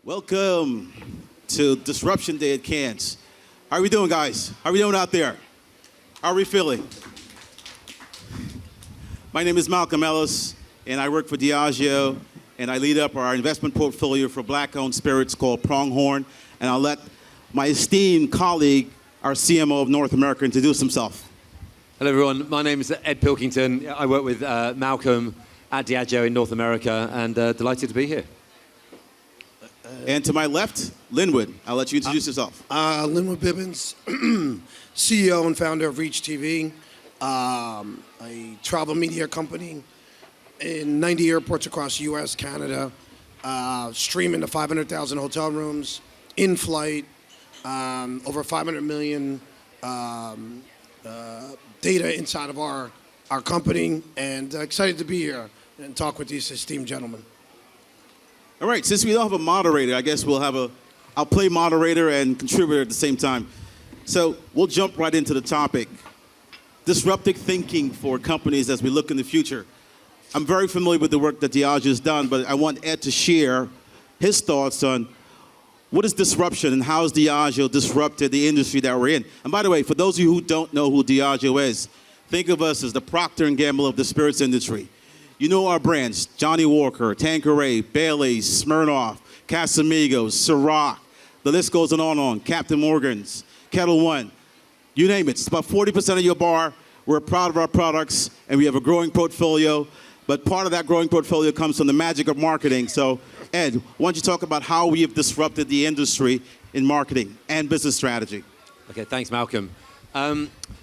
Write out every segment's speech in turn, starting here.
Welcome to Disruption Day at Cannes. How are we doing, guys? How are we doing out there? How are we feeling? My name is Malcolm Ellis, and I work for Diageo, and I lead up our investment portfolio for black-owned spirits called Pronghorn, and I'll let my esteemed colleague, our CMO of North America, introduce himself. Hello, everyone. My name is Ed Pilkington. I work with Malcolm at Diageo in North America, and delighted to be here. And to my left, Linwood. I'll let you introduce yourself. Linwood Bibbins, CEO and founder of Reach TV, a travel media company in 90 airports across the U.S., Canada, streaming to 500,000 hotel rooms, in flight, over 500 million data inside of our company, and excited to be here and talk with these esteemed gentlemen. All right, since we don't have a moderator, I guess I'll play moderator and contributor at the same time. So we'll jump right into the topic. Disruptive thinking for companies as we look in the future. I'm very familiar with the work that Diageo has done, but I want Ed to share his thoughts on what is disruption and how has Diageo disrupted the industry that we're in. And by the way, for those of you who don't know who Diageo is, think of us as the Procter & Gamble of the spirits industry. You know our brands, Johnny Walker, Tanqueray, Bailey's, Smirnoff, Casamigos, Ciroc. The list goes on. Captain Morgan's, Kettle One. You name it. It's about 40% of your bar. We're proud of our products, and we have a growing portfolio. But part of that growing portfolio comes from the magic of marketing. So, Ed, why don't you talk about how we have disrupted the industry in marketing and business strategy? Okay, thanks, Malcolm.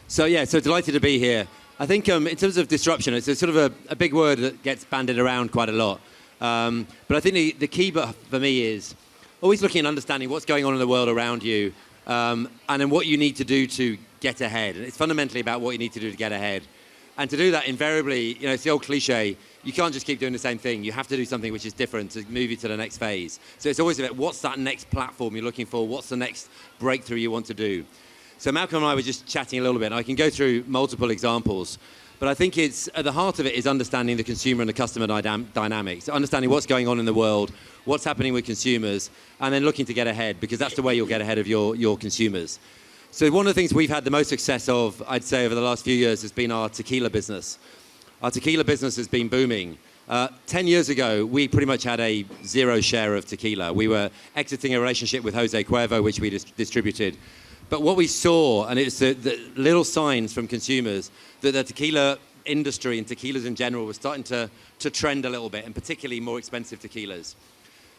So delighted to be here. I think in terms of disruption, it's a sort of a big word that gets bandied around quite a lot. But I think the key for me is always looking and understanding what's going on in the world around you, and then what you need to do to get ahead. And it's fundamentally about what you need to do to get ahead. And to do that, invariably, it's the old cliche, you can't just keep doing the same thing. You have to do something which is different to move you to the next phase. So it's always about what's that next platform you're looking for, what's the next breakthrough you want to do. So Malcolm and I were just chatting a little bit, and I can go through multiple examples, but I think it's at the heart of it is understanding the consumer and the customer dynamics, understanding what's going on in the world, what's happening with consumers, and then looking to get ahead, because that's the way you'll get ahead of your consumers. So one of the things we've had the most success of, I'd say, over the last few years has been our tequila business. Our tequila business has been booming. 10 years ago, we pretty much had a zero share of tequila. We were exiting a relationship with Jose Cuervo, which we distributed. But what we saw, and it's the little signs from consumers, that the tequila industry and tequilas in general was starting to trend a little bit, and particularly more expensive tequilas.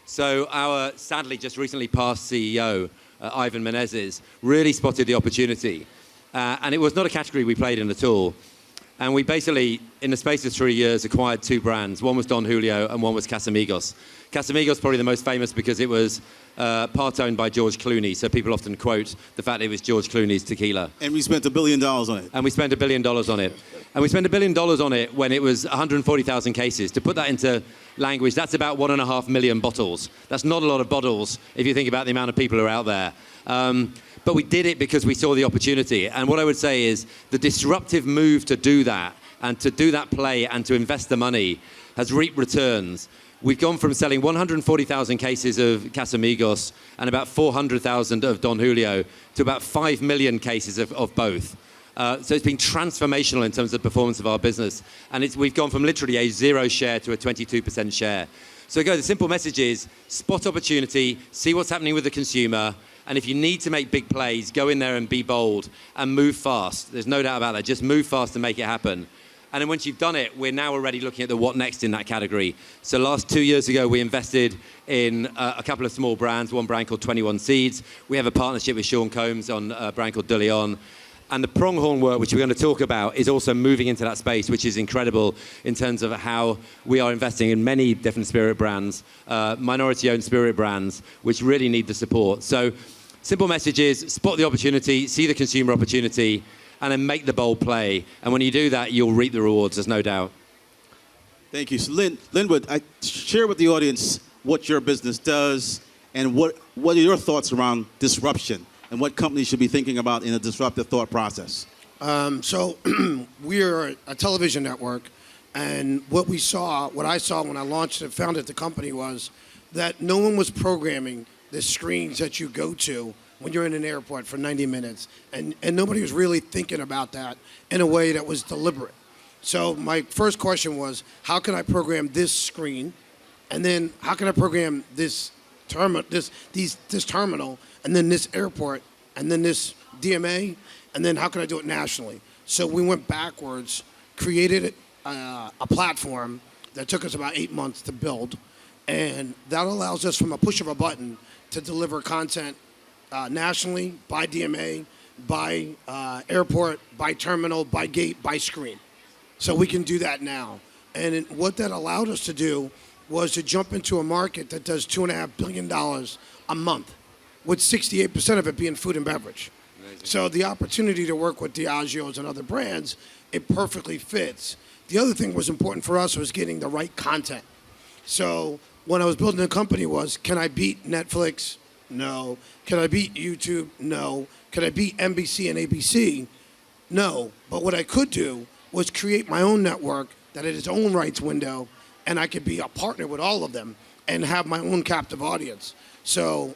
So our, sadly, just recently passed CEO, Ivan Menezes, really spotted the opportunity. And it was not a category we played in at all. And we basically, in the space of 3 years, acquired two brands. One was Don Julio and one was Casamigos. Casamigos probably the most famous because it was part owned by George Clooney. So people often quote the fact it was George Clooney's tequila. And we spent $1 billion on it. And we spent $1 billion on it. And we spent $1 billion on it when it was 140,000 cases. To put that into language, that's about 1.5 million bottles. That's not a lot of bottles if you think about the amount of people who are out there. But we did it because we saw the opportunity. And what I would say is the disruptive move to do that, and to do that play and to invest the money has reaped returns. We've gone from selling 140,000 cases of Casamigos and about 400,000 of Don Julio to about 5 million cases of both. So it's been transformational in terms of the performance of our business. And we've gone from literally a zero share to a 22% share. So the simple message is spot opportunity, see what's happening with the consumer, and if you need to make big plays, go in there and be bold and move fast. There's no doubt about that. Just move fast and make it happen. And then once you've done it, we're now already looking at the what next in that category. So last 2 years ago, we invested in a couple of small brands, one brand called 21 Seeds. We have a partnership with Sean Combs on a brand called De Leon. And the Pronghorn work, which we're going to talk about, is also moving into that space, which is incredible in terms of how we are investing in many different spirit brands, minority-owned spirit brands, which really need the support. So simple message is spot the opportunity, see the consumer opportunity, and then make the bold play. And when you do that, you'll reap the rewards, there's no doubt. Thank you. So Linwood, share with the audience what your business does and what are your thoughts around disruption and what companies should be thinking about in a disruptive thought process. So we're a television network, and what I saw when I launched and founded the company was that no one was programming the screens that you go to when you're in an airport for 90 minutes. And nobody was really thinking about that in a way that was deliberate. So my first question was, how can I program this screen? And then how can I program this terminal, this terminal, and then this airport, and then this DMA, and then how can I do it nationally? So we went backwards, created a platform that took us about 8 months to build, and that allows us from a push of a button to deliver content nationally, by DMA, by airport, by terminal, by gate, by screen. So we can do that now. And what that allowed us to do was to jump into a market that does $2.5 billion a month, with 68% of it being food and beverage. Amazing. So the opportunity to work with Diageo's and other brands, it perfectly fits. The other thing was important for us was getting the right content. So when I was building the company was, can I beat Netflix? No. Can I beat YouTube? No. Can I beat NBC and ABC? No. But what I could do was create my own network that had its own rights window, and I could be a partner with all of them and have my own captive audience. So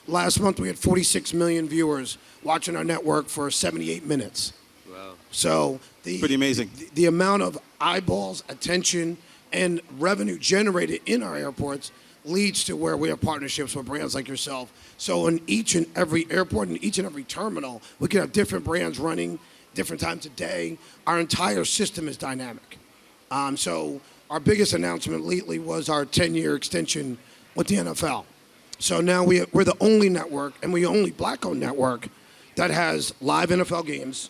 last month we had 46 million viewers watching our network for 78 minutes. Wow. So Pretty amazing. The amount of eyeballs, attention, and revenue generated in our airports leads to where we have partnerships with brands like yourself. So in each and every airport and each and every terminal, we can have different brands running different times of day. Our entire system is dynamic. So our biggest announcement lately was our 10-year extension with the NFL. So now we're the only network, and we're the only black-owned network that has live NFL games,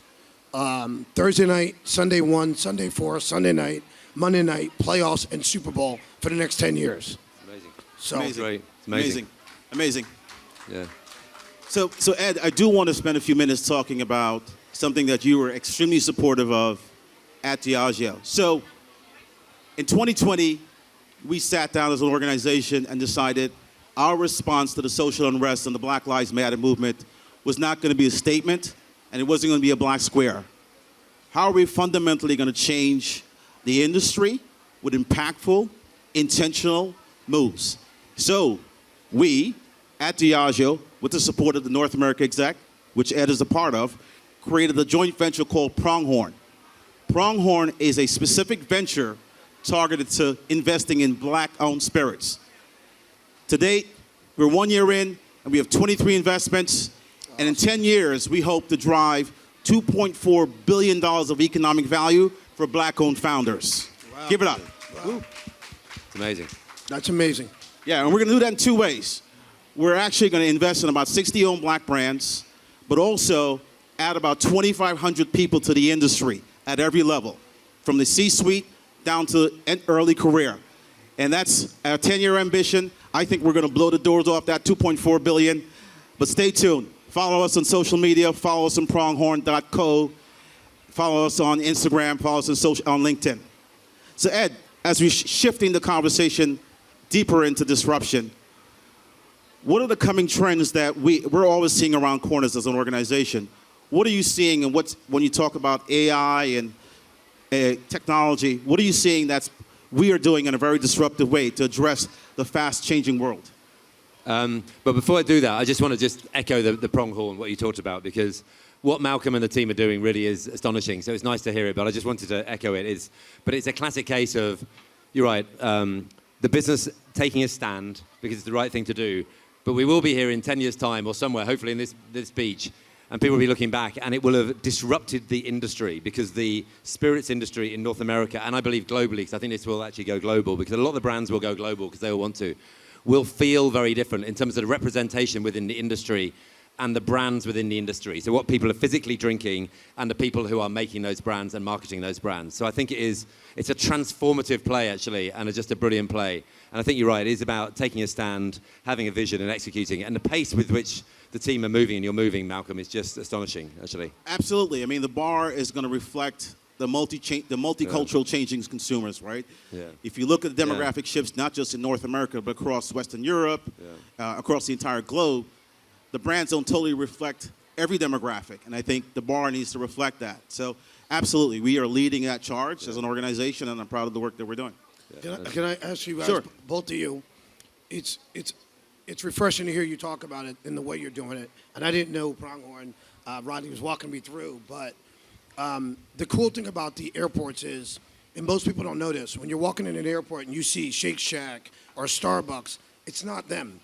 Thursday night, Sunday 1, Sunday 4, Sunday night, Monday night, playoffs, and Super Bowl for the next 10 years. Amazing. So Amazing. Great. It's amazing. Amazing. Yeah. So Ed, I do want to spend a few minutes talking about something that you were extremely supportive of at Diageo. So in 2020, we sat down as an organization and decided our response to the social unrest and the Black Lives Matter movement was not going to be a statement, and it wasn't going to be a black square. How are we fundamentally going to change the industry with impactful, intentional moves? So we, at Diageo, with the support of the North America exec, which Ed is a part of, created a joint venture called Pronghorn. Pronghorn is a specific venture targeted to investing in black-owned spirits. To date, we're 1 year in, and we have 23 investments. And in 10 years, we hope to drive $2.4 billion of economic value for black-owned founders. Wow. Give it up. Wow. It's amazing. That's amazing. Yeah, and we're going to do that in two ways. We're actually going to invest in about 60 owned black brands, but also add about 2,500 people to the industry at every level, from the C-suite down to an early career. And that's our 10-year ambition. I think we're going to blow the doors off that $2.4 billion. But stay tuned. Follow us on social media. Follow us on pronghorn.co. Follow us on Instagram. Follow us on LinkedIn. So Ed, as we're shifting the conversation deeper into disruption, what are the coming trends that we're always seeing around corners as an organization? What are you seeing, and when you talk about AI and technology, what are you seeing we are doing in a very disruptive way to address the fast-changing world? But before I do that, I just want to just echo the pronghorn, what you talked about, because what Malcolm and the team are doing really is astonishing. So it's nice to hear it, but I just wanted to echo it. But it's a classic case of, you're right, the business taking a stand because it's the right thing to do. But we will be here in 10 years' time or somewhere, hopefully in this beach, and people will be looking back, and it will have disrupted the industry, because the spirits industry in North America, and I believe globally, because I think this will actually go global, because a lot of the brands will go global because they will want to, will feel very different in terms of the representation within the industry and the brands within the industry. So what people are physically drinking and the people who are making those brands and marketing those brands. So I think it's a transformative play, actually, and just a brilliant play. And I think you're right, it is about taking a stand, having a vision and executing it. And the pace with which the team are moving, and you're moving, Malcolm, is just astonishing, actually. Absolutely. I mean, the bar is going to reflect the multicultural changing consumers, right? Yeah. If you look at the demographic shifts, not just in North America, but across Western Europe, across the entire globe, the brands don't totally reflect every demographic. And I think the bar needs to reflect that. So absolutely, we are leading that charge as an organization, and I'm proud of the work that we're doing. Can I ask you guys, Sure. both of you, it's refreshing to hear you talk about it in the way you're doing it. And I didn't know Pronghorn, Rodney was walking me through, but the cool thing about the airports is, and most people don't know this, when you're walking in an airport and you see Shake Shack or Starbucks, it's not them.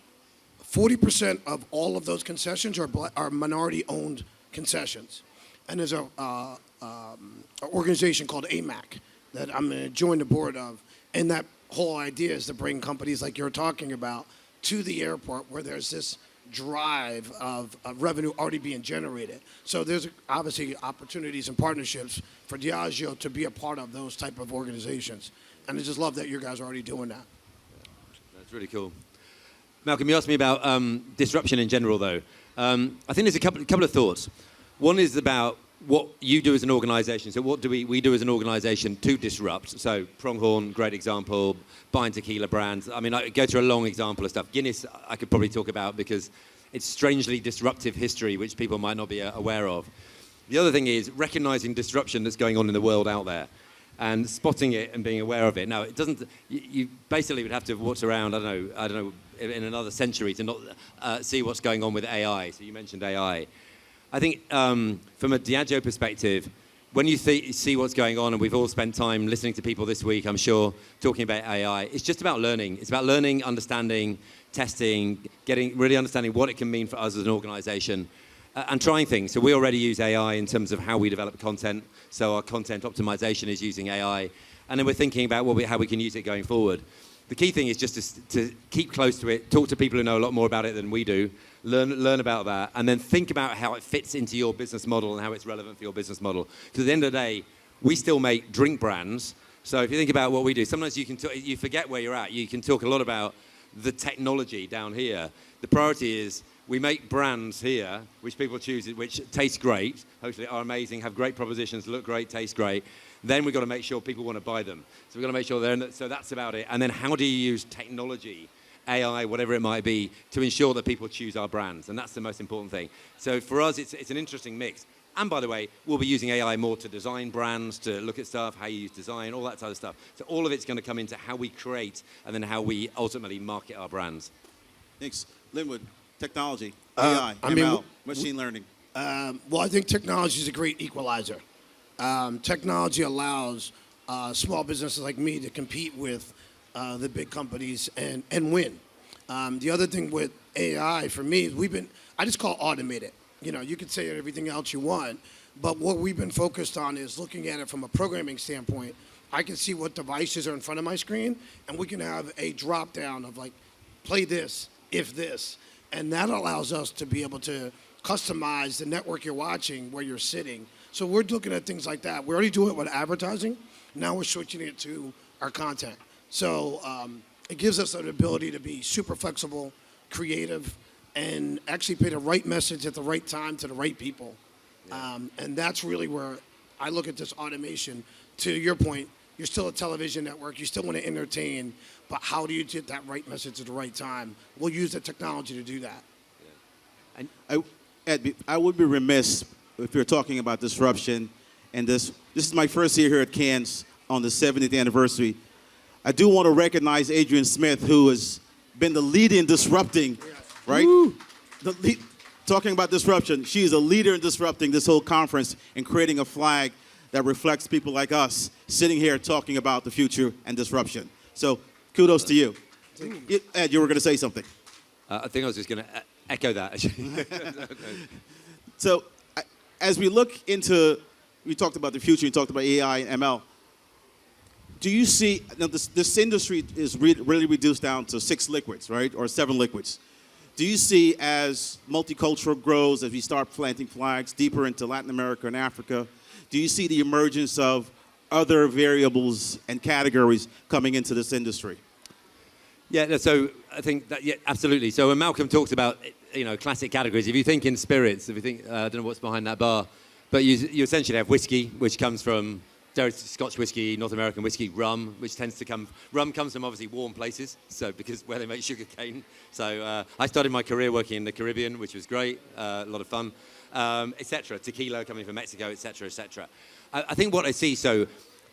40% of all of those concessions are minority-owned concessions. And there's an organization called AMAC that I'm going to join the board of, and that whole idea is to bring companies like you're talking about to the airport where there's this drive of revenue already being generated. So there's obviously opportunities and partnerships for Diageo to be a part of those type of organizations. And I just love that you guys are already doing that. That's really cool. Malcolm, you asked me about disruption in general, though. I think there's a couple of thoughts. One is about what you do as an organization. So what do we do as an organization to disrupt? So Pronghorn, great example, buying tequila brands. I mean, I go through a long example of stuff. Guinness, I could probably talk about because it's strangely disruptive history, which people might not be aware of. The other thing is recognizing disruption that's going on in the world out there and spotting it and being aware of it. Now, it doesn't, you basically would have to have walked around, I don't know, in another century to not see what's going on with AI. So you mentioned AI. I think from a Diageo perspective, when you see what's going on, and we've all spent time listening to people this week, I'm sure, talking about AI, it's just about learning. It's about learning, understanding, testing, really understanding what it can mean for us as an organization, and trying things. So we already use AI in terms of how we develop content. So our content optimization is using AI. And then we're thinking about how we can use it going forward. The key thing is just to keep close to it, talk to people who know a lot more about it than we do, learn about that, and then think about how it fits into your business model and how it's relevant for your business model. Because at the end of the day, we still make drink brands. So if you think about what we do, sometimes you forget where you're at. You can talk a lot about the technology down here. The priority is we make brands here, which people choose, which taste great, hopefully are amazing, have great propositions, look great, taste great. Then we've got to make sure people want to buy them. So we've got to make sure they're in the, so that's about it. And then how do you use technology, AI, whatever it might be, to ensure that people choose our brands? And that's the most important thing. So for us, it's an interesting mix. And by the way, we'll be using AI more to design brands, to look at stuff, how you use design, all that type of stuff. So all of it's going to come into how we create and then how we ultimately market our brands. Thanks. Linwood, technology, AI, ML, machine learning. Well, I think technology is a great equalizer. Technology allows small businesses like me to compete with the big companies and win. The other thing with AI for me is I just call automated. You know, you could say everything else you want, but what we've been focused on is looking at it from a programming standpoint. I can see what devices are in front of my screen, and we can have a drop down of like, play this, if this. And that allows us to be able to customize the network you're watching where you're sitting. So we're looking at things like that. We already do it with advertising. Now we're switching it to our content. So it gives us an ability to be super flexible, creative, and actually pay the right message at the right time to the right people. Yeah. And that's really where I look at this automation. To your point, you're still a television network. You still want to entertain, but how do you get that right message at the right time? We'll use the technology to do that. Yeah. And Ed, I would be remiss if you're talking about disruption, and this is my first year here at Cannes on the 70th anniversary. I do want to recognize Adrian Smith, who has been the lead in disrupting, right? Talking about disruption, she is a leader in disrupting this whole conference and creating a flag that reflects people like us sitting here talking about the future and disruption. So kudos to you. Ed, you were going to say something. I think I was just going to echo that. So as we look into, we talked about the future, you talked about AI and ML. Do you see, now this industry is really reduced down to 6 liquids, right? Or 7 liquids. Do you see as multicultural grows, as we start planting flags deeper into Latin America and Africa, do you see the emergence of other variables and categories coming into this industry? Yeah, so I think that, yeah, absolutely. So when Malcolm talks about, classic categories, if you think in spirits, if you think, I don't know what's behind that bar, but you essentially have whiskey, which comes from Scotch whiskey, North American whiskey, rum, which rum comes from obviously warm places, so because where they make sugar cane. So I started my career working in the Caribbean, which was great, a lot of fun, etc. Tequila coming from Mexico, etc., etc. I think what I see,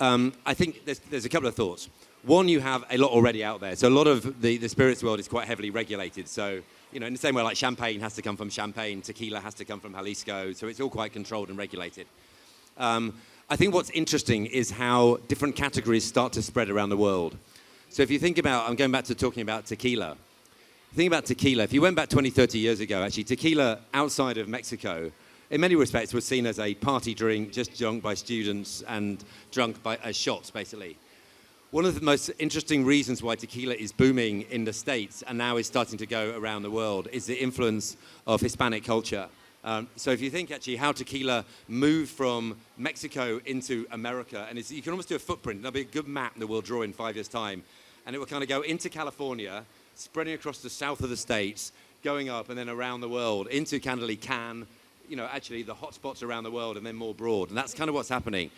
I think there's a couple of thoughts. One, you have a lot already out there. So a lot of the spirits world is quite heavily regulated. So, you know, in the same way like champagne has to come from Champagne, tequila has to come from Jalisco. So it's all quite controlled and regulated. I think what's interesting is how different categories start to spread around the world. So if you think about, I'm going back to talking about tequila. Think about tequila. If you went back 20, 30 years ago, actually, tequila outside of Mexico, in many respects, was seen as a party drink, just drunk by students and drunk as shots, basically. One of the most interesting reasons why tequila is booming in the States and now is starting to go around the world is the influence of Hispanic culture. So if you think actually how tequila moved from Mexico into America, and you can almost do a footprint. There'll be a good map that we'll draw in 5 years' time, and it will kind of go into California, spreading across the south of the States, going up and then around the world, into candidly Cannes, you know, actually the hot spots around the world and then more broad. And that's kind of what's happening.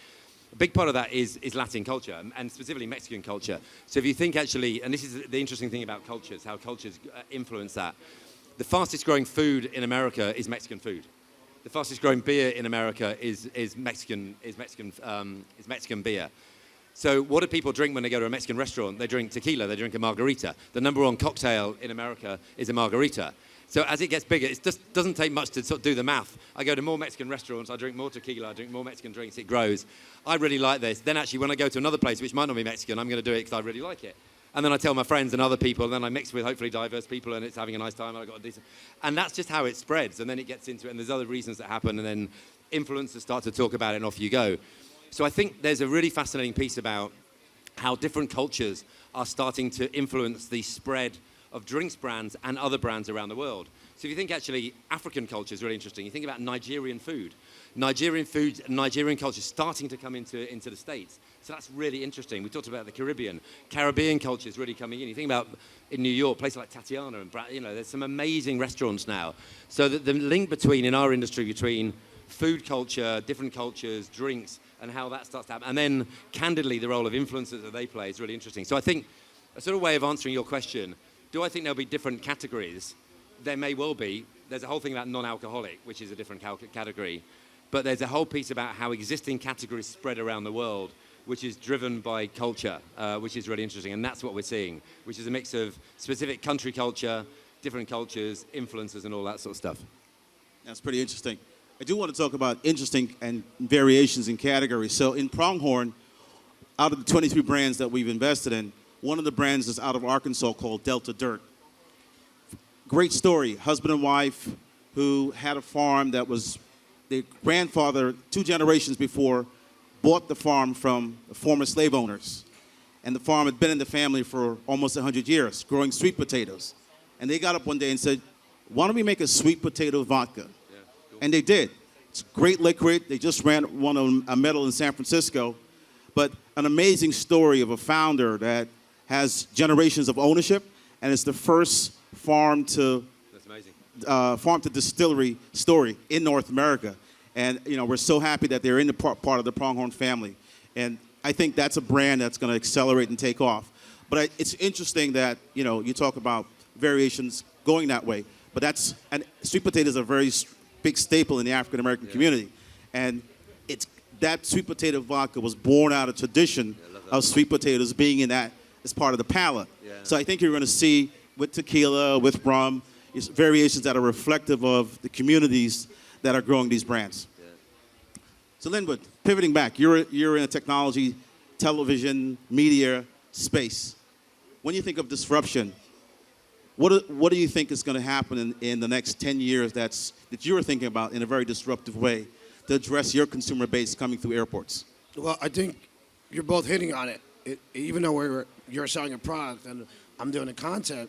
A big part of that is Latin culture, and specifically Mexican culture. So if you think actually, and this is the interesting thing about cultures, how cultures influence that. The fastest growing food in America is Mexican food. The fastest growing beer in America is Mexican beer. So what do people drink when they go to a Mexican restaurant? They drink tequila, they drink a margarita. The number one cocktail in America is a margarita. So as it gets bigger, it just doesn't take much to sort of do the math. I go to more Mexican restaurants, I drink more tequila, I drink more Mexican drinks, it grows. I really like this. Then actually when I go to another place, which might not be Mexican, I'm going to do it because I really like it. And then I tell my friends and other people, and then I mix with hopefully diverse people, and it's having a nice time, and I've got a decent... And that's just how it spreads, and then it gets into it, and there's other reasons that happen, and then influencers start to talk about it, and off you go. So I think there's a really fascinating piece about how different cultures are starting to influence the spread of drinks brands and other brands around the world. So if you think actually African culture is really interesting, you think about Nigerian food, Nigerian culture is starting to come into the States. So that's really interesting. We talked about the Caribbean culture is really coming in. You think about in New York, places like Tatiana, and you know, there's some amazing restaurants now. So the link in our industry, between food culture, different cultures, drinks, and how that starts to happen. And then, candidly, the role of influencers that they play is really interesting. So I think a sort of way of answering your question, do I think there'll be different categories? There may well be. There's a whole thing about non-alcoholic, which is a different category. But there's a whole piece about how existing categories spread around the world, which is driven by culture, which is really interesting. And that's what we're seeing, which is a mix of specific country culture, different cultures, influences, and all that sort of stuff. That's pretty interesting. I do want to talk about interesting and variations in categories. So in Pronghorn, out of the 23 brands that we've invested in, one of the brands is out of Arkansas called Delta Dirt. Great story. Husband and wife who had a farm that was, their grandfather, 2 generations before, bought the farm from the former slave owners. And the farm had been in the family for almost 100 years, growing sweet potatoes. And they got up one day and said, why don't we make a sweet potato vodka? And they did. It's great liquid. They just won a medal in San Francisco. But an amazing story of a founder that has generations of ownership, and it's the first farm to distillery story in North America. And you know, we're so happy that they're in the part of the Pronghorn family. And I think that's a brand that's going to accelerate and take off. But it's interesting that, you know, you talk about variations going that way. But and sweet potatoes are very big staple in the African American community, and that sweet potato vodka was born out of tradition of sweet potatoes being in that as part of the palate. Yeah. So I think you're going to see with tequila, with rum, variations that are reflective of the communities that are growing these brands. Yeah. So Linwood, pivoting back, you're in a technology, television, media space. When you think of disruption, what do you think is going to happen in the next 10 years that you're thinking about in a very disruptive way to address your consumer base coming through airports? Well, I think you're both hitting on it. Even though you're selling a product and I'm doing the content,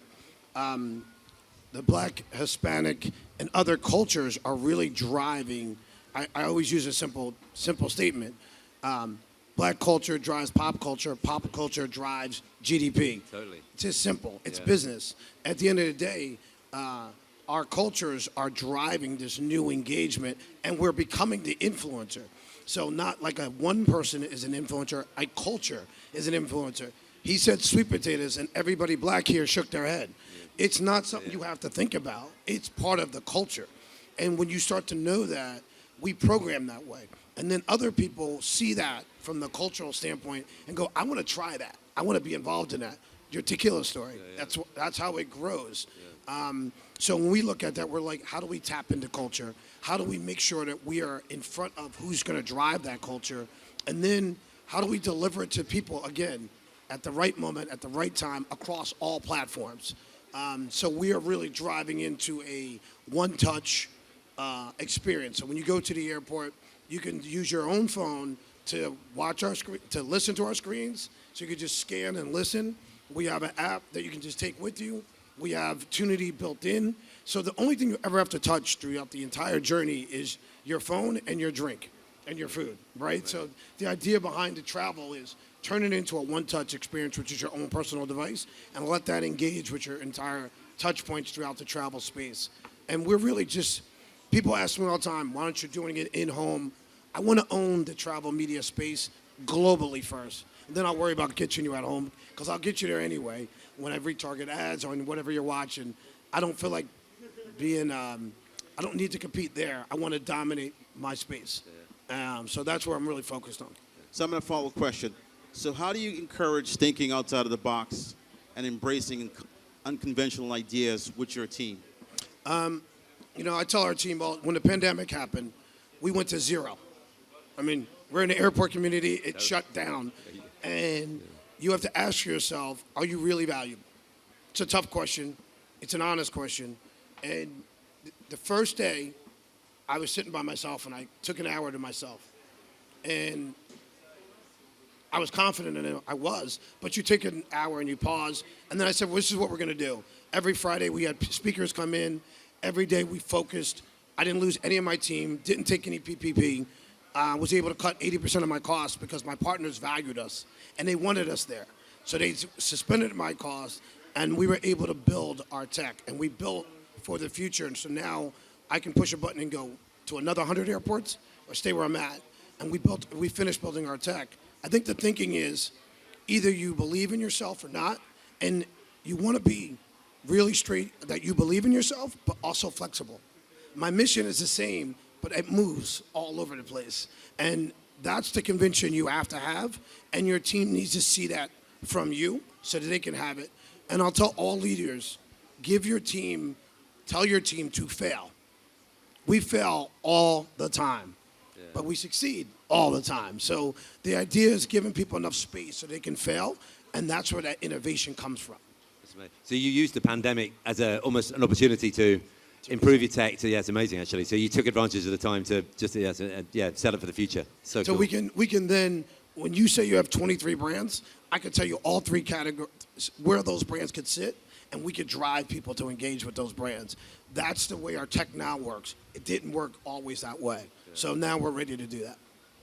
the Black, Hispanic, and other cultures are really driving. I always use a simple statement. Black culture drives pop culture drives GDP. Totally. It's just simple. It's business. At the end of the day, our cultures are driving this new engagement, and we're becoming the influencer. So not like one person is an influencer, a culture is an influencer. He said sweet potatoes, and everybody black here shook their head. Yeah. It's not something you have to think about. It's part of the culture. And when you start to know that, we program that way. And then other people see that from the cultural standpoint and go, I want to try that. I want to be involved in that. Your tequila story, that's how it grows. So when we look at that, we're like, how do we tap into culture? How do we make sure that we are in front of who's going to drive that culture? And then how do we deliver it to people, again, at the right moment, at the right time, across all platforms? So we are really driving into a one-touch experience. So when you go to the airport, you can use your own phone to watch our screen, to listen to our screens. So you can just scan and listen. We have an app that you can just take with you. We have Tunity built in. So the only thing you ever have to touch throughout the entire journey is your phone and your drink and your food, right? So the idea behind the travel is turn it into a one-touch experience, which is your own personal device, and let that engage with your entire touch points throughout the travel space. And we're really just, people ask me all the time, why aren't you doing it in-home? I want to own the travel media space globally first. And then I'll worry about getting you at home, because I'll get you there anyway when I retarget ads or whatever you're watching. I don't feel like being, I don't need to compete there. I want to dominate my space. So that's where I'm really focused on. So I'm going to follow a question. So how do you encourage thinking outside of the box and embracing unconventional ideas with your team? You know, I tell our team, well, when the pandemic happened, we went to zero. I mean, we're in the airport community, it shut down. And you have to ask yourself, are you really valuable? It's a tough question. It's an honest question. And the first day, I was sitting by myself and I took an hour to myself. And I was confident in it, I was, but you take an hour and you pause. And then I said, well, this is what we're going to do. Every Friday we had speakers come in. Every day we focused. I didn't lose any of my team, didn't take any PPP. Was able to cut 80% of my costs because my partners valued us and they wanted us there. So they suspended my costs and we were able to build our tech, and we built for the future. And so now I can push a button and go to another 100 airports or stay where I'm at. And we finished building our tech. I think the thinking is either you believe in yourself or not, and you want to be really straight that you believe in yourself, but also flexible. My mission is the same, but it moves all over the place. And that's the conviction you have to have, and your team needs to see that from you so that they can have it. And I'll tell all leaders, tell your team to fail. We fail all the time, but we succeed all the time. So the idea is giving people enough space so they can fail, and that's where that innovation comes from. So you used the pandemic as almost an opportunity to improve your tech. So yeah, it's amazing actually. So you took advantage of the time to just set up for the future. So cool. we can then, when you say you have 23 brands, I could tell you all three categories where those brands could sit, and we could drive people to engage with those brands. That's the way our tech now works. It didn't work always that way. Yeah. So now we're ready to do that.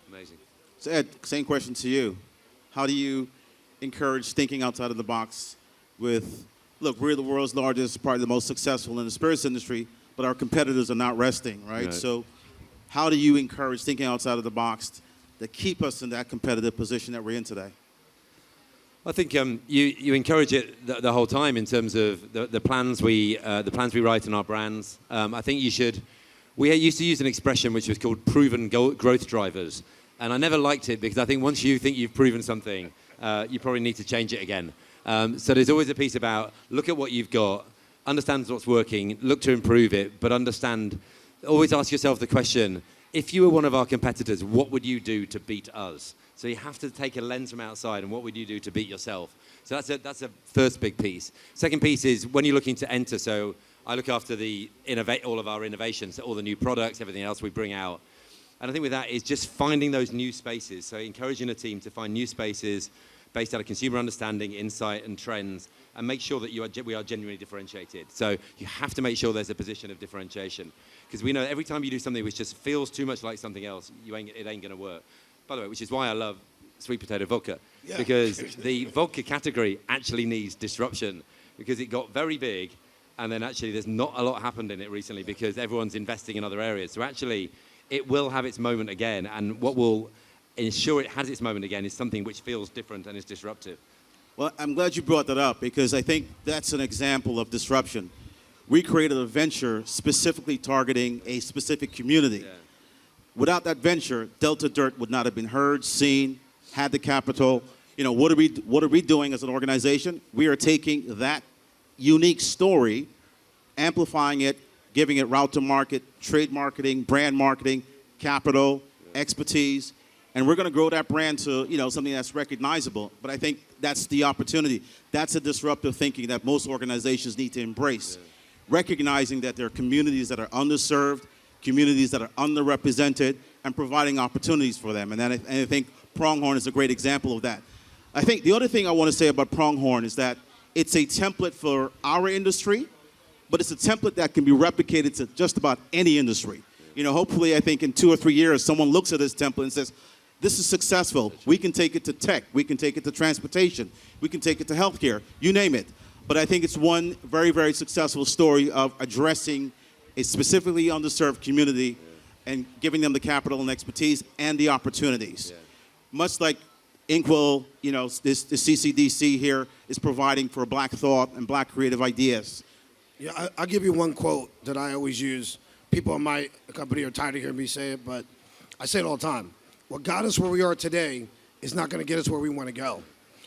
Amazing. So Ed, same question to you. How do you encourage thinking outside of the box with, look, we're the world's largest, probably the most successful in the spirits industry, but our competitors are not resting, right? So how do you encourage thinking outside of the box to keep us in that competitive position that we're in today? I think you encourage it the whole time in terms of the plans we write in our brands. I think we used to use an expression which was called proven growth drivers. And I never liked it because I think once you think you've proven something, you probably need to change it again. So there's always a piece about look at what you've got, understand what's working, look to improve it, but always ask yourself the question, if you were one of our competitors, what would you do to beat us? So you have to take a lens from outside, and what would you do to beat yourself? So that's a first big piece. Second piece is when you're looking to enter, so I look after all of our innovations, all the new products, everything else we bring out. And I think with that is just finding those new spaces. So encouraging a team to find new spaces based out of consumer understanding, insight, and trends, and make sure that we are genuinely differentiated. So you have to make sure there's a position of differentiation. Because we know every time you do something which just feels too much like something else, it ain't going to work. By the way, which is why I love sweet potato vodka. Yeah. Because the vodka category actually needs disruption, because it got very big, and then actually there's not a lot happened in it recently because everyone's investing in other areas. So actually, it will have its moment again, and what will ensure it has its moment again is something which feels different and is disruptive. Well, I'm glad you brought that up, because I think that's an example of disruption. We created a venture specifically targeting a specific community. Yeah. Without that venture, Delta Dirt would not have been heard, seen, had the capital, what are we doing as an organization? We are taking that unique story, amplifying it, giving it route to market, trade marketing, brand marketing, capital, expertise, and we're going to grow that brand to something that's recognizable. But I think that's the opportunity. That's a disruptive thinking that most organizations need to embrace, recognizing that there are communities that are underserved, communities that are underrepresented, and providing opportunities for them. And I think Pronghorn is a great example of that. I think the other thing I want to say about Pronghorn is that it's a template for our industry, but it's a template that can be replicated to just about any industry. Hopefully, I think in 2 or 3 years, someone looks at this template and says, this is successful. We can take it to tech. We can take it to transportation. We can take it to healthcare. You name it. But I think it's one very, very successful story of addressing a specifically underserved community and giving them the capital and expertise and the opportunities. Yeah. Much like Inkwell, this CCDC here is providing for Black thought and Black creative ideas. Yeah, I'll give you one quote that I always use. People in my company are tired of hearing me say it, but I say it all the time. What got us where we are today is not going to get us where we want to go.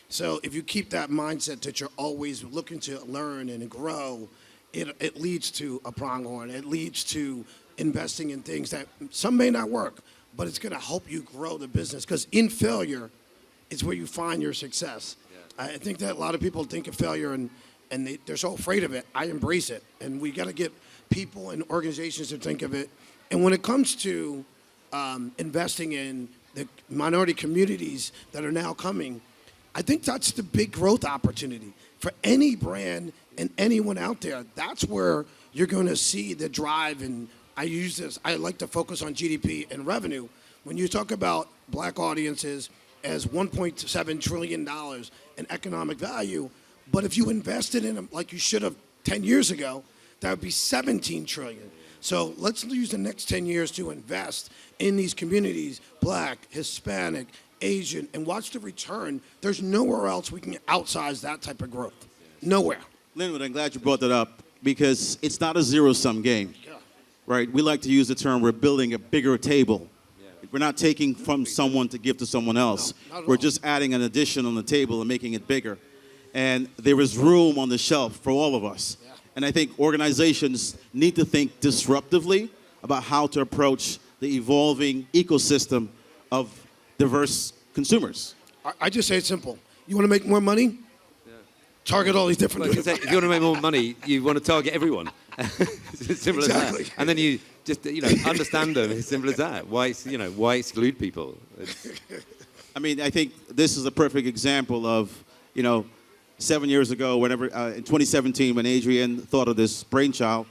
So if you keep that mindset that you're always looking to learn and grow, it leads to a Pronghorn. It leads to investing in things that some may not work, but it's going to help you grow the business. Because in failure, it's where you find your success. Yeah. I think that a lot of people think of failure and they're so afraid of it. I embrace it. And we got to get people and organizations to think of it. And when it comes to investing in the minority communities that are now coming, I think that's the big growth opportunity for any brand and anyone out there. That's where you're going to see the drive. And I like to focus on GDP and revenue. When you talk about Black audiences as $1.7 trillion in economic value, but if you invested in them like you should have 10 years ago, that would be 17 trillion. So let's use the next 10 years to invest in these communities, Black, Hispanic, Asian, and watch the return. There's nowhere else we can outsize that type of growth. Nowhere. Linwood, I'm glad you brought that up because it's not a zero-sum game, right? We like to use the term we're building a bigger table. We're not taking from someone to give to someone else. No, we're just adding an addition on the table and making it bigger. And there is room on the shelf for all of us. Yeah. And I think organizations need to think disruptively about how to approach the evolving ecosystem of diverse consumers. I just say it's simple. You want to make more money? Yeah. Target all these different... Well, if you want to make more money, you want to target everyone. It's as simple as that. And then you just understand them. It's simple as that. Why exclude people? I mean, I think this is a perfect example of 7 years ago, in 2017, when Adrian thought of this brainchild,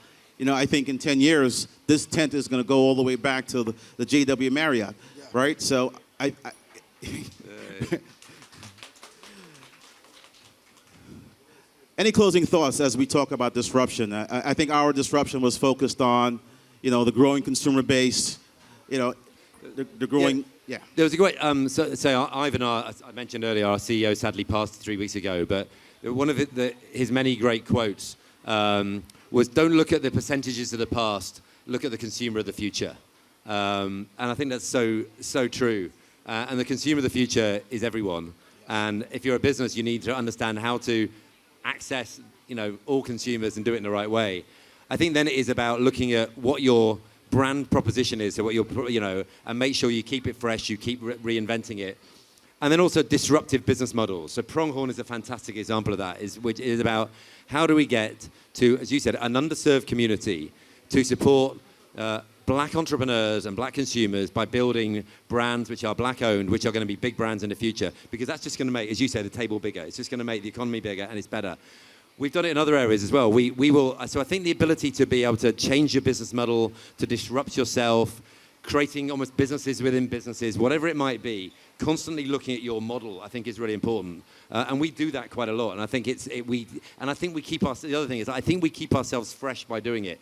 I think in 10 years, this tent is going to go all the way back to the JW Marriott, right? So any closing thoughts as we talk about disruption? I think our disruption was focused on, the growing consumer base, the growing... Yeah. There was a great, so Ivan, I mentioned earlier, our CEO sadly passed 3 weeks ago, but one of his many great quotes was, don't look at the percentages of the past, look at the consumer of the future. And I think that's so true. And the consumer of the future is everyone. And if you're a business, you need to understand how to access, all consumers and do it in the right way. I think then it is about looking at what your brand proposition is, so what you're, and make sure you keep it fresh, you keep reinventing it. And then also disruptive business models. So Pronghorn is a fantastic example of that, which is about how do we get to, as you said, an underserved community to support Black entrepreneurs and Black consumers by building brands which are Black owned, which are going to be big brands in the future, because that's just going to make, as you said, the table bigger. It's just going to make the economy bigger and it's better. We've done it in other areas as well. We will. So I think the ability to be able to change your business model, to disrupt yourself, creating almost businesses within businesses, whatever it might be, constantly looking at your model, I think is really important. And we do that quite a lot. And I think the other thing is, I think we keep ourselves fresh by doing it.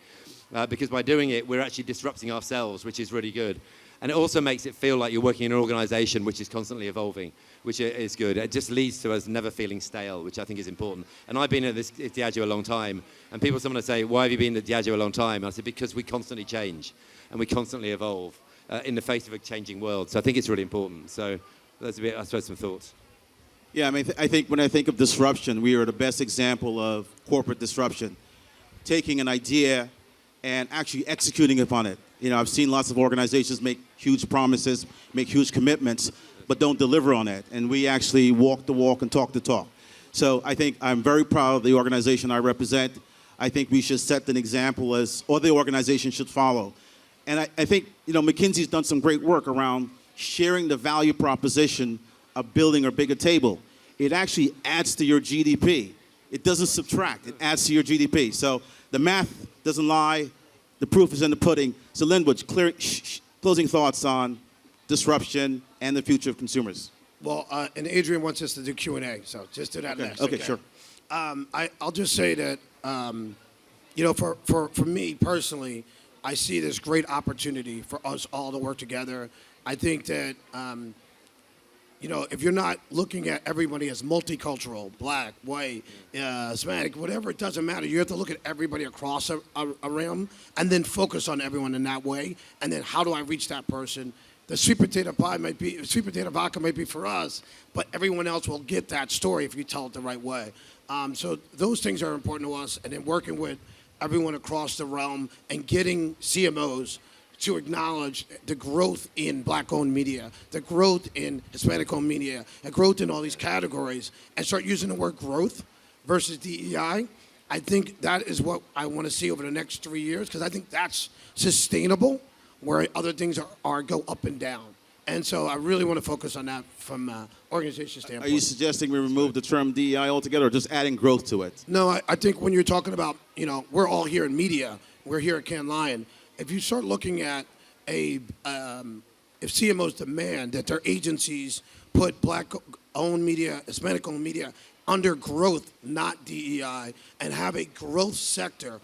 Because by doing it, we're actually disrupting ourselves, which is really good. And it also makes it feel like you're working in an organization which is constantly evolving, which is good. It just leads to us never feeling stale, which I think is important. And I've been at Diageo a long time, and sometimes say, why have you been at Diageo a long time? And I said, because we constantly change, and we constantly evolve in the face of a changing world. So I think it's really important. So that's a bit, I suppose, some thoughts. Yeah, I mean, I think when I think of disruption, we are the best example of corporate disruption. Taking an idea and actually executing upon it. You know, I've seen lots of organizations make huge promises, make huge commitments, but don't deliver on it. And we actually walk the walk and talk the talk. So I think I'm very proud of the organization I represent. I think we should set an example as, or the organization should follow. And I think, you know, McKinsey's done some great work around sharing the value proposition of building a bigger table. It actually adds to your GDP. It doesn't subtract, it adds to your GDP. So the math doesn't lie, the proof is in the pudding. So Linwood, closing thoughts on disruption and the future of consumers. Well, and Adrian wants us to do Q&A, so just do that next. Okay, sure. I'll just say that, you know, for me personally, I see this great opportunity for us all to work together. I think that, you know, if you're not looking at everybody as multicultural, black, white, Hispanic, whatever, it doesn't matter. You have to look at everybody across a realm and then focus on everyone in that way. And then how do I reach that person? The sweet potato pie might be, sweet potato vodka might be for us, but everyone else will get that story if you tell it the right way. So those things are important to us. And then working with everyone across the realm and getting CMOs to acknowledge the growth in black-owned media, the growth in Hispanic-owned media, and growth in all these categories, and start using the word growth versus DEI. I think that is what I want to see over the next 3 years, because I think that's sustainable, where other things are go up and down. And so I really want to focus on that from an organization standpoint. Are you suggesting we remove the term DEI altogether or just adding growth to it? No, I think when you're talking about, you know, we're all here in media, we're here at Cannes Lion. If you start looking at if CMOs demand that their agencies put black-owned media, Hispanic-owned media under growth, not DEI, and have a growth sector,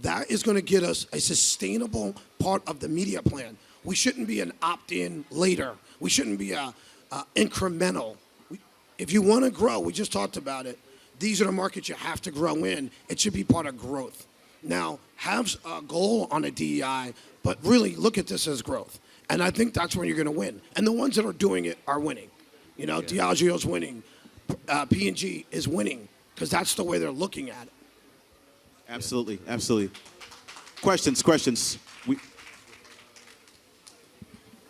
that is going to get us a sustainable part of the media plan. We shouldn't be an opt-in later. We shouldn't be a incremental. If you want to grow, we just talked about it, these are the markets you have to grow in. It should be part of growth. Now, have a goal on a DEI, but really look at this as growth. And I think that's when you're going to win. And the ones that are doing it are winning. You know, Diageo's winning. P&G is winning because that's the way they're looking at it. Absolutely, absolutely. Questions?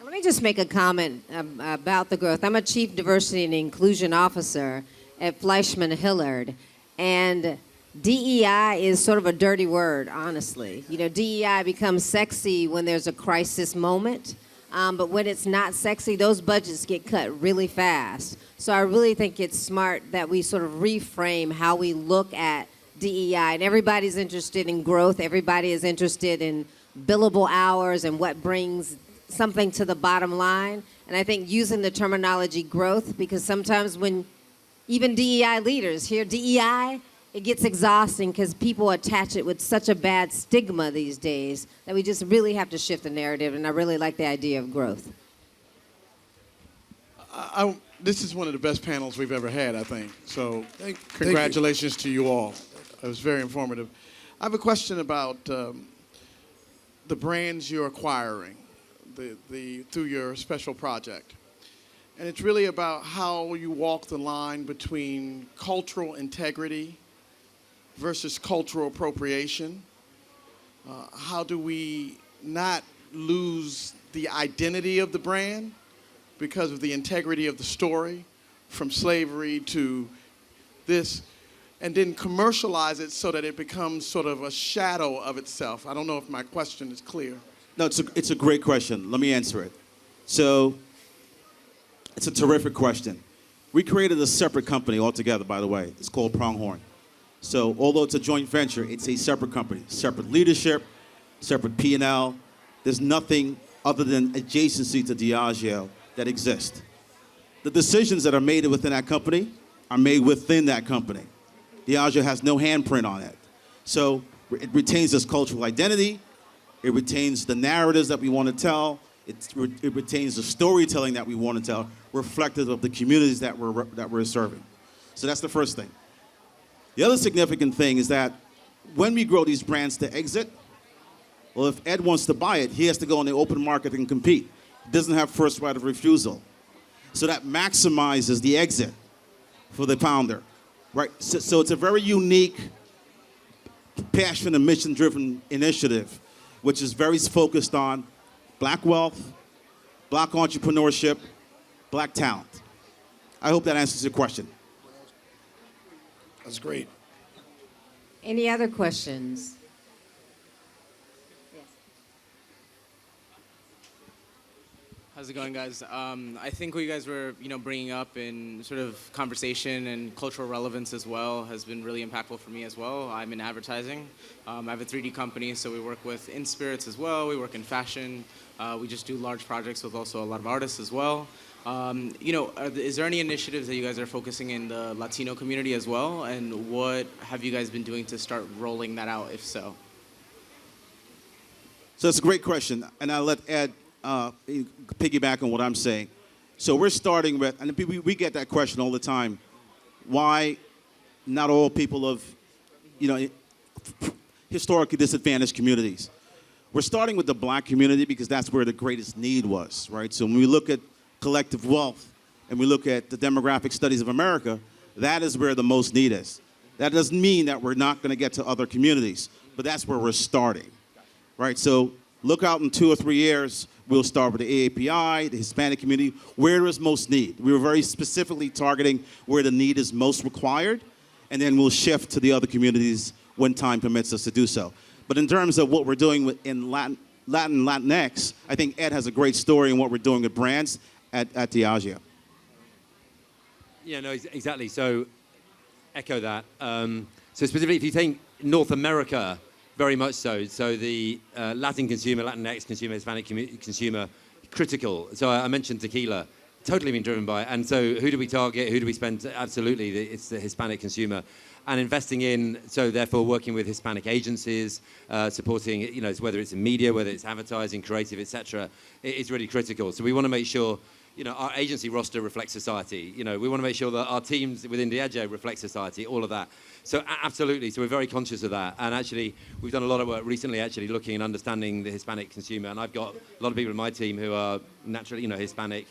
Let me just make a comment about the growth. I'm a Chief Diversity and Inclusion Officer at Fleischman Hillard, and DEI is sort of a dirty word, honestly. You know, DEI becomes sexy when there's a crisis moment, but when it's not sexy, those budgets get cut really fast. So I really think it's smart that we sort of reframe how we look at DEI. And everybody's interested in growth. Everybody is interested in billable hours and what brings something to the bottom line. And I think using the terminology growth, because sometimes when even DEI leaders hear DEI, it gets exhausting because people attach it with such a bad stigma these days that we just really have to shift the narrative, and I really like the idea of growth. This is one of the best panels we've ever had, I think. So Congratulations to you all. It was very informative. I have a question about the brands you're acquiring through your special project. And it's really about how you walk the line between cultural integrity versus cultural appropriation. How do we not lose the identity of the brand because of the integrity of the story, from slavery to this, and then commercialize it so that it becomes sort of a shadow of itself? I don't know if my question is clear. No, it's a great question. Let me answer it. So it's a terrific question. We created a separate company altogether, by the way. It's called Pronghorn. So although it's a joint venture, it's a separate company, separate leadership, separate P&L. There's nothing other than adjacency to Diageo that exists. The decisions that are made within that company are made within that company. Diageo has no handprint on it. So it retains its cultural identity. It retains the narratives that we want to tell. It retains the storytelling that we want to tell, reflective of the communities that we're serving. So that's the first thing. The other significant thing is that when we grow these brands to exit, well, if Ed wants to buy it, he has to go on the open market and compete. He doesn't have first right of refusal. So that maximizes the exit. for the founder, right? So it's a very unique, passion and mission-driven initiative, which is very focused on black wealth, black entrepreneurship, black talent. I hope that answers your question. That's great. Any other questions? How's it going, guys? I think what you guys were, bringing up in sort of conversation and cultural relevance as well has been really impactful for me as well. I'm in advertising. I have a 3D company, so we work with in spirits as well. We work in fashion. We just do large projects with also a lot of artists as well. Is there any initiatives that you guys are focusing in the Latino community as well? And what have you guys been doing to start rolling that out, if so? So it's a great question, and I'll let Ed piggyback on what I'm saying. So we're starting with, and we get that question all the time, why not all people of, historically disadvantaged communities? We're starting with the black community because that's where the greatest need was, right? So when we look at collective wealth and we look at the demographic studies of America, that is where the most need is. That doesn't mean that we're not going to get to other communities, but that's where we're starting, right? So look out in 2 or 3 years, we'll start with the AAPI, the Hispanic community, where there is most need. We were very specifically targeting where the need is most required, and then we'll shift to the other communities when time permits us to do so. But in terms of what we're doing in Latinx, I think Ed has a great story in what we're doing with brands at Diageo. Yeah, no, exactly. So, echo that. So specifically, if you think North America, very much so. So the Latin consumer, Latinx consumer, Hispanic consumer, critical. So I mentioned tequila, totally been driven by it. And so who do we target? Who do we spend? Absolutely, it's the Hispanic consumer. And investing in, so therefore working with Hispanic agencies, supporting, whether it's in media, whether it's advertising, creative, etc., it's really critical. So we want to make sure, our agency roster reflects society. We want to make sure that our teams within Diageo reflect society, all of that. So absolutely, so we're very conscious of that. And actually, we've done a lot of work recently actually looking and understanding the Hispanic consumer. And I've got a lot of people in my team who are naturally, Hispanic.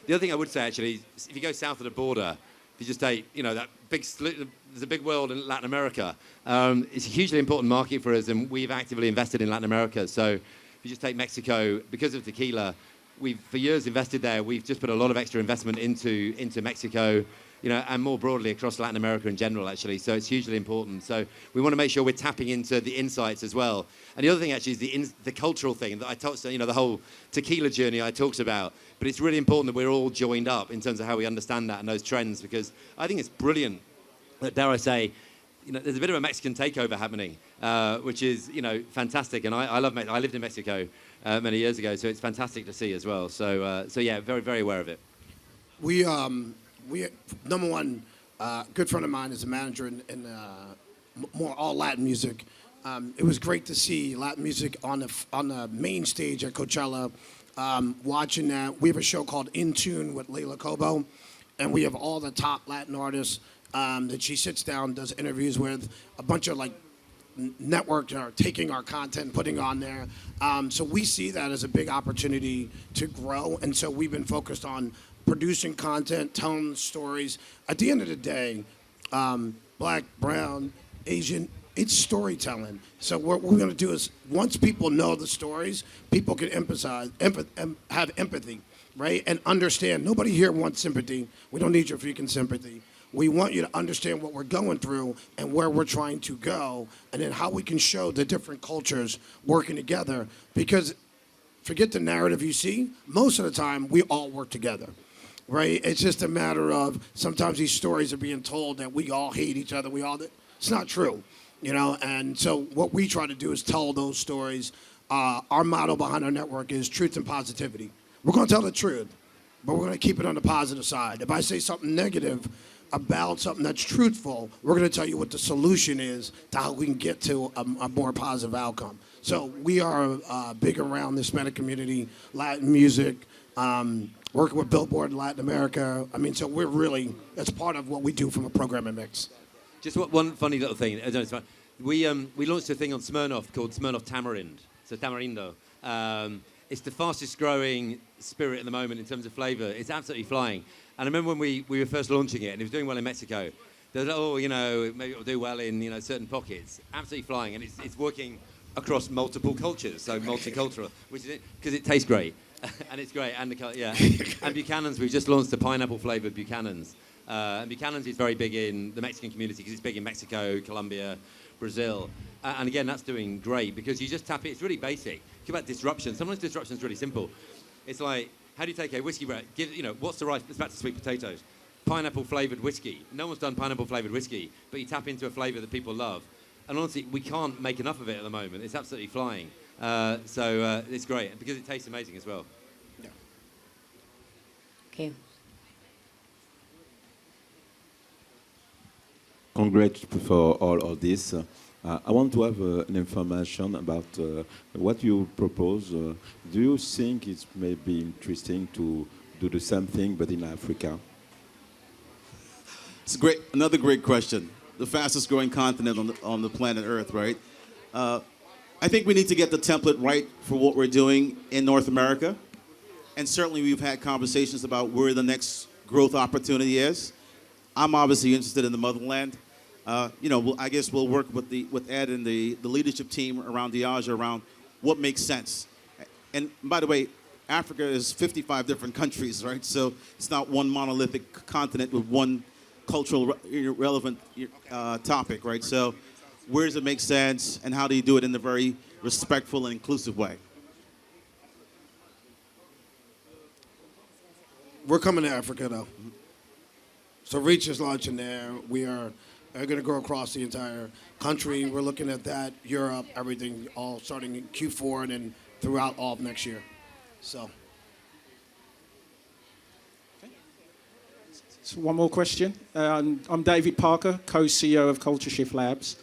The other thing I would say actually, is if you go south of the border, if you just take, that big, there's a big world in Latin America. It's a hugely important market for us, and we've actively invested in Latin America. So if you just take Mexico, because of tequila, we've for years invested there. We've just put a lot of extra investment into Mexico, and more broadly across Latin America in general, actually. So it's hugely important. So we want to make sure we're tapping into the insights as well. And the other thing actually is the cultural thing that I talked, the whole tequila journey I talked about. But it's really important that we're all joined up in terms of how we understand that and those trends, because I think it's brilliant that, dare I say, there's a bit of a Mexican takeover happening, which is, fantastic. And I love Mexico. I lived in Mexico many years ago, so it's fantastic to see as well. So yeah, very, very aware of it. We number one, good friend of mine is a manager in more all Latin music. It was great to see Latin music on the main stage at Coachella. Watching that, we have a show called In Tune with Leila Cobo, and we have all the top Latin artists that she sits down, does interviews with. A bunch of networks are taking our content, putting on there. So we see that as a big opportunity to grow, and so we've been focused on producing content, telling stories. At the end of the day, black, brown, Asian, it's storytelling. So what we're going to do is, once people know the stories, people can have empathy, right? And understand. Nobody here wants sympathy. We don't need your freaking sympathy. We want you to understand what we're going through and where we're trying to go, and then how we can show the different cultures working together. Because forget the narrative you see. Most of the time, we all work together. Right? It's just a matter of sometimes these stories are being told that we all hate each other. It's not true, And so what we try to do is tell those stories. Our motto behind our network is truth and positivity. We're going to tell the truth, but we're going to keep it on the positive side. If I say something negative about something that's truthful, we're going to tell you what the solution is to how we can get to a more positive outcome. So we are big around the Hispanic community, Latin music, working with Billboard in Latin America. So we're really, that's part of what we do from a programming mix. Just one funny little thing. We launched a thing on Smirnoff called Smirnoff Tamarind. So Tamarindo. It's the fastest growing spirit at the moment in terms of flavour. It's absolutely flying. And I remember when we were first launching it, and it was doing well in Mexico. They were like, oh, maybe it'll do well in certain pockets. Absolutely flying, and it's working across multiple cultures, so multicultural, which is because it tastes great, and it's great, and and Buchanan's. We've just launched the pineapple-flavored Buchanan's, and Buchanan's is very big in the Mexican community because it's big in Mexico, Colombia, Brazil, and again that's doing great because you just tap it. It's really basic. Think about disruption. Sometimes disruption is really simple. It's like, how do you take a whiskey brand? What's the right? It's back to sweet potatoes. Pineapple-flavored whiskey. No one's done pineapple-flavored whiskey, but you tap into a flavour that people love. And honestly, we can't make enough of it at the moment. It's absolutely flying. So it's great because it tastes amazing as well. Yeah. Okay. Congrats for all of this. I want to have an information about what you propose. Do you think it may be interesting to do the same thing but in Africa? It's another great question. The fastest growing continent on the planet Earth, right? I think we need to get the template right for what we're doing in North America. And certainly we've had conversations about where the next growth opportunity is. I'm obviously interested in the motherland. I guess we'll work with Ed and the leadership team around Diageo around what makes sense. And by the way, Africa is 55 different countries, right? So it's not one monolithic continent with one cultural relevant topic, right? So where does it make sense and how do you do it in a very respectful and inclusive way? We're coming to Africa, though. So Reach is launching there. We are going to go across the entire country. We're looking at that, Europe, everything, all starting in Q4 and then throughout all of next year. So. So one more question. I'm David Parker, co-CEO of Culture Shift Labs.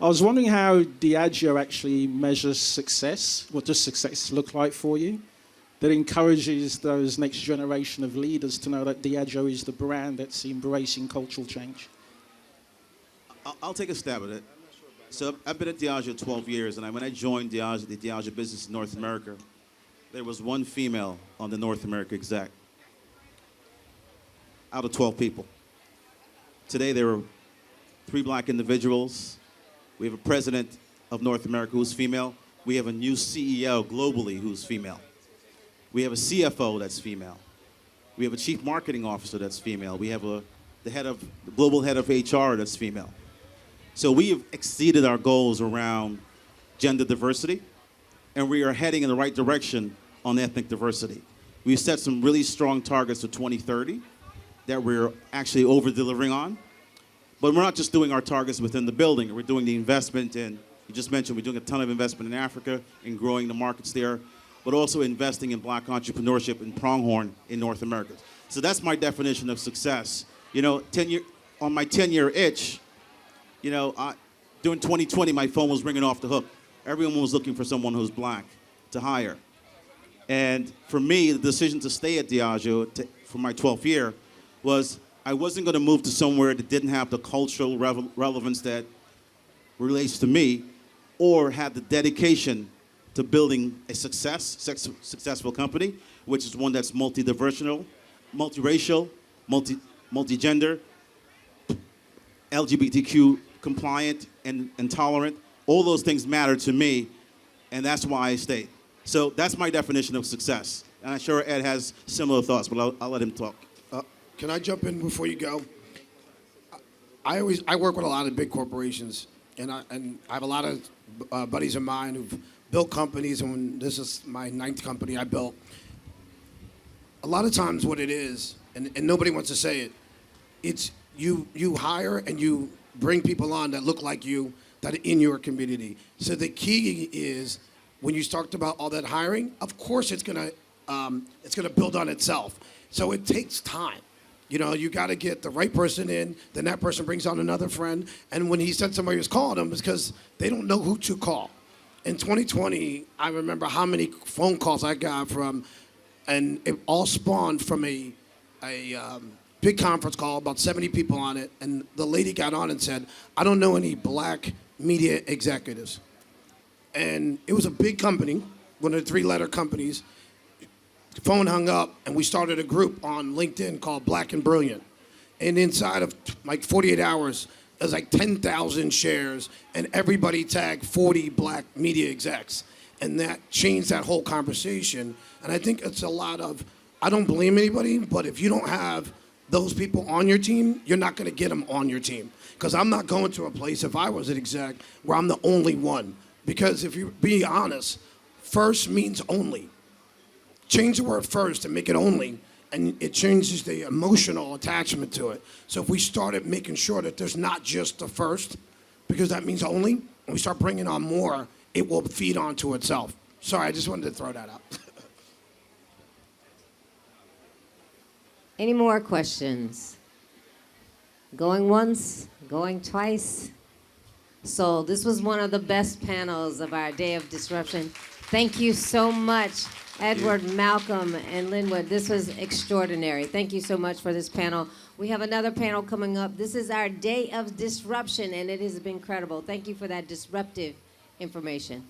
I was wondering how Diageo actually measures success. What does success look like for you? That encourages those next generation of leaders to know that Diageo is the brand that's embracing cultural change. I'll take a stab at it. So I've been at Diageo 12 years, and when I joined the Diageo business in North America, there was one female on the North America exec out of 12 people. Today there are 3 black individuals. We have a president of North America who's female. We have a new CEO globally who's female. We have a CFO that's female. We have a chief marketing officer that's female. We have the global head of HR that's female. So we have exceeded our goals around gender diversity, and we are heading in the right direction on ethnic diversity. We've set some really strong targets for 2030 that we're actually over-delivering on. But we're not just doing our targets within the building. We're doing the investment in, you just mentioned, we're doing a ton of investment in Africa and growing the markets there, but also investing in black entrepreneurship in Pronghorn in North America. So that's my definition of success. On my 10-year itch, during 2020, my phone was ringing off the hook. Everyone was looking for someone who's black to hire. And for me, the decision to stay at Diageo for my 12th year was I wasn't going to move to somewhere that didn't have the cultural relevance that relates to me or had the dedication to building a successful company, which is one that's multi-diversical, multiracial, multi-gender, LGBTQ compliant and tolerant. All those things matter to me, and that's why I stayed. So that's my definition of success. And I'm sure Ed has similar thoughts, but I'll let him talk. Can I jump in before you go? I work with a lot of big corporations, and I have a lot of buddies of mine who've built companies, and this is my 9th company I built. A lot of times what it is, and nobody wants to say it, it's you hire and you bring people on that look like you, that are in your community. So the key is when you start about all that hiring, of course it's gonna build on itself. So it takes time. You got to get the right person in, then that person brings on another friend, and when he said somebody was calling him, it's because they don't know who to call. In 2020, I remember how many phone calls I got from, and it all spawned from a big conference call, about 70 people on it, and the lady got on and said, I don't know any black media executives. And it was a big company, one of the 3-letter companies. phone hung up, and we started a group on LinkedIn called Black and Brilliant. And inside of like 48 hours, there's like 10,000 shares, and everybody tagged 40 black media execs. And that changed that whole conversation. And I think it's a lot of, I don't blame anybody, but if you don't have those people on your team, you're not going to get them on your team. Because I'm not going to a place, if I was an exec, where I'm the only one. Because if you're being honest, first means only. Change the word first and make it only, and it changes the emotional attachment to it. So if we started making sure that there's not just the first, because that means only, and we start bringing on more, it will feed onto itself. Sorry, I just wanted to throw that out. Any more questions? Going once, going twice. So this was one of the best panels of our Day of Disruption. Thank you so much, Edward, Malcolm, and Linwood. This was extraordinary. Thank you so much for this panel. We have another panel coming up. This is our Day of Disruption, and it has been incredible. Thank you for that disruptive information.